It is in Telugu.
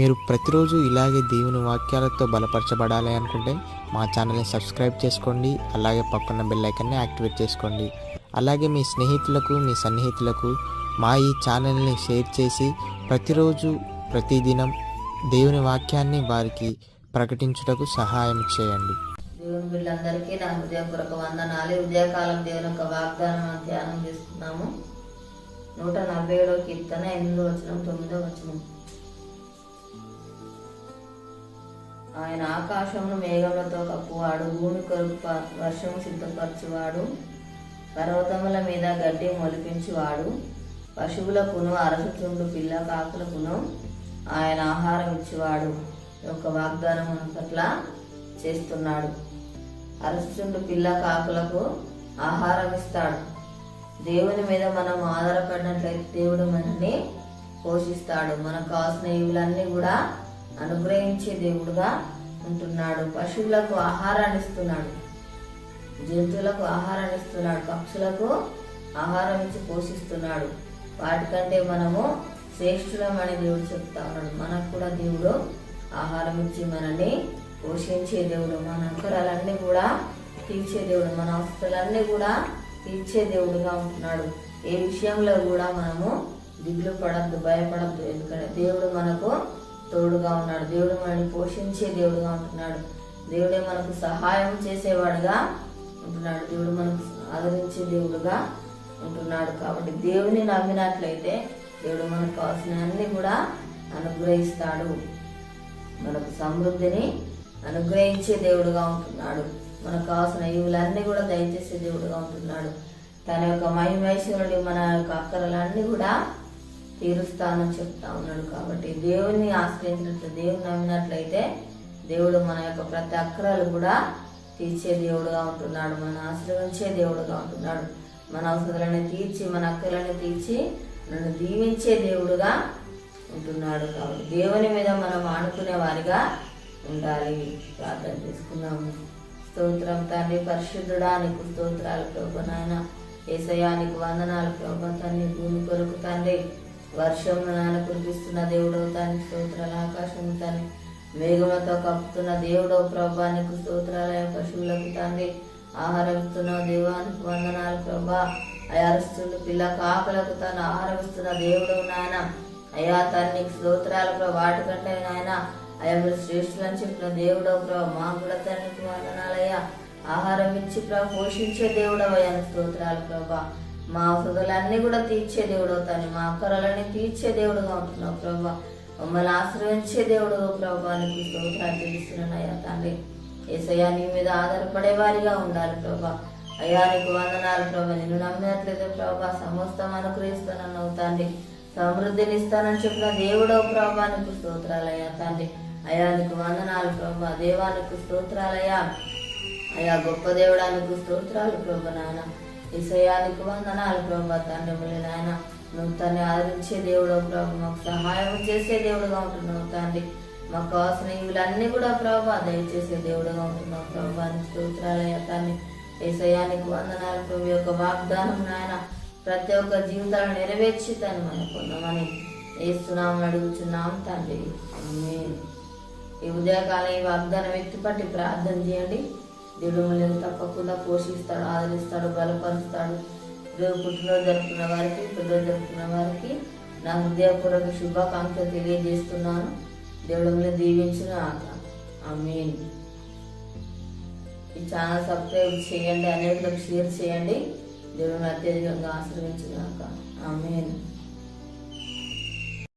మీరు ప్రతిరోజు ఇలాగే దేవుని వాక్యాలతో బలపరచబడాలి అనుకుంటే మా ఛానల్ని సబ్స్క్రైబ్ చేసుకోండి. అలాగే పక్కన బెల్ ఐకాన్ని యాక్టివేట్ చేసుకోండి. అలాగే మీ స్నేహితులకు, మీ సన్నిహితులకు మా ఈ ఛానల్ని షేర్ చేసి ప్రతిరోజు ప్రతిదినం దేవుని వాక్యాన్ని వారికి ప్రకటించుటకు సహాయం చేయండి. దేవుని బిడ్డలందరికీ నా హృదయపూర్వక వందనాలు. ఉదయకాలం దేవుని యొక్క వాగ్దానం ధ్యానం చేసుకున్నాము. 147వ కీర్తన 8వ వచనం 9వ వచనం. ఆయన ఆకాశమును మేఘములతో కప్పువాడు, భూమి కొరకు వర్షము సిద్ధపరచువాడు, పర్వతముల మీద గడ్డి మొలిపించువాడు, పశువులకును అరసుచుండు పిల్ల కాకులకును ఆయన ఆహారం ఇచ్చేవాడు. యొక్క వాగ్దానం మన పట్ల చేస్తున్నాడు. అరసుచుండు పిల్ల కాకులకు ఆహారం ఇస్తాడు. దేవుని మీద మనం ఆధారపడినట్లయితే దేవుడు మనల్ని పోషిస్తాడు. మనకు కావాల్సిన ఇవులన్నీ కూడా అనుగ్రహించే దేవుడుగా ఉంటున్నాడు. పశువులకు ఆహారాన్ని ఇస్తున్నాడు, జంతువులకు ఆహారాన్ని ఇస్తున్నాడు, పక్షులకు ఆహారం ఇచ్చి పోషిస్తున్నాడు. వాటికంటే మనము శ్రేష్ఠులమని దేవుడు చెప్తా ఉన్నాడు. మనకు కూడా దేవుడు ఆహారం ఇచ్చి మనల్ని పోషించే దేవుడు, మన అంకరాలన్నీ కూడా తీర్చే దేవుడు, మన అవసరాలన్నీ కూడా తీర్చే దేవుడుగా ఉంటున్నాడు. ఏ విషయంలో కూడా మనము దిగులు పడద్దు, భయపడద్దు. ఎందుకంటే దేవుడు మనకు తోడుగా ఉన్నాడు. దేవుడు మనల్ని పోషించే దేవుడుగా ఉంటున్నాడు. దేవుడే మనకు సహాయం చేసేవాడుగా ఉంటున్నాడు. దేవుడు మనకు ఆదరించే దేవుడుగా ఉంటున్నాడు. కాబట్టి దేవుని నమ్మినట్లయితే దేవుడు మనకు కావాల్సిన అన్ని కూడా అనుగ్రహిస్తాడు. మనకు సమృద్ధిని అనుగ్రహించే దేవుడుగా ఉంటున్నాడు. మనకు కావాల్సిన ఇవులన్నీ కూడా దయచేసే దేవుడుగా ఉంటున్నాడు. తన యొక్క మహిమైశ్వరుడి మన యొక్క అక్కరలన్నీ కూడా తీరుస్తానని చెప్తా ఉన్నాడు. కాబట్టి దేవుని ఆశ్రయించినట్లు, దేవుని నమ్మినట్లయితే దేవుడు మన యొక్క ప్రతి అక్కరాలు కూడా తీర్చే దేవుడుగా ఉంటున్నాడు. మన ఆశ్రయించే దేవుడుగా ఉంటున్నాడు. మన అవసరాలను తీర్చి, మన అక్కర్లను తీర్చి నన్ను దీవించే దేవుడుగా ఉంటున్నాడు. కాబట్టి దేవుని మీద మనం ఆనుకునే వారిగా ఉండాలి. ప్రార్థన చేసుకున్నాము. స్తోత్రం తండ్రి, పరిశుద్ధుడా నీకు స్తోత్రాలు ప్రభు. నాయన యేసయ్యా నీకు వందనాలు ప్రభు. తండ్రి భూమి కొరకు తండ్రి వర్షం నాయన కురిపిస్తున్న దేవుడవు తండ్రి స్తోత్రాలు. ఆకాశం తండ్రి మేఘములతో కప్పుతున్న దేవుడవు ప్రభా నీకు స్తోత్రాలయ. పశువులకు తండ్రి ఆహారం ఇస్తున్న దేవానికి వందనాలు ప్రభా. అయారుస్తున్న పిల్ల కాకులకు తను ఆహారం ఇస్తున్న దేవుడవు నాయన. అయ్యా తను నీకు స్తోత్రాలు ప్రభు. వాటికంటే నాయన అయ్యా మీరు శ్రేష్ఠులని చెప్పిన దేవుడవు ప్రభు. మా కూడా తండ్రికి వందనాలయ్యా. ఆహారం ఇచ్చి ప్రభు పోషించే దేవుడవయ్యా స్తోత్రాలు ప్రభా. మా అవసరాలన్నీ కూడా తీర్చే దేవుడవు తండ్రి. మా అక్కరాలన్నీ తీర్చే దేవుడుగా ఉంటున్నావు ప్రభా. మమ్మల్ని ఆశ్రయించే దేవుడు ప్రభా నీకు స్తోత్రాలు తెలుస్తున్నాను అయ్యా తండ్రి. యేసయ్యా నీ మీద ఆధారపడే వారిగా ఉండాలి ప్రభా. అయ్యా నీకు వందనాలు ప్రభా. నిన్ను నమ్మినట్లయితే ప్రభా సమస్తం అనుగ్రహిస్తానన్నావు తండ్రి. సమృద్ధిని ఇస్తానని చెప్పిన దేవుడవు ప్రభా నీకు స్తోత్రాలయ్యా తండ్రి. అయ్యా నీకు వందనాలు ప్రభా. దేవానికి స్తోత్రాలయ్యా. అయ్యా గొప్ప దేవుడానికి స్తోత్రాలు ప్రభా. నాయన యేసయ్యానికి వందనాలు ప్రభా. తండ్రి నాయన నువ్వు తన్ని ఆదరించే దేవుడవు ప్రభా. మాకు సహాయం చేసే దేవుడుగా ఉంటున్నావు తండ్రి. మాకు కావాల్సిన ఇవులన్నీ కూడా ప్రభా దయచేసే దేవుడుగా ఉంటున్నావు ప్రభా. నీకు స్తోత్రాలయ్యా తండ్రి. యేసయ్యానికి వందనాలు ప్రభు. యొక్క వాగ్దానం నాయన ప్రతి ఒక్క జీవితాలను నెరవేర్చి తను మనం పొందమని వేస్తున్నామని అడుగుతున్నాం తండ్రి. ఆమేన్. ఈ ఉదయకాలం ఈ వాగ్దానం ఎత్తిపట్టి ప్రార్థన చేయండి. దేవుడు మిమ్మల్ని తప్పకుండా పోషిస్తాడు, ఆదరిస్తాడు, బలపరుస్తాడు. రేపు పుట్టినరోజు జరుపుకున్న వారికి, పిల్లలు జరుపుకున్న వారికి నా హృదయపూర్వక శుభాకాంక్షలు తెలియజేస్తున్నాను. దేవుడు మిమ్మల్ని దీవించిన ఆమేన్. ఈ ఛానల్ సబ్స్క్రైబ్ చేయండి, అనేకులకు షేర్ చేయండి. దేవుడిని అత్యధికంగా ఆశీర్వదించుగాక. ఆమేన్.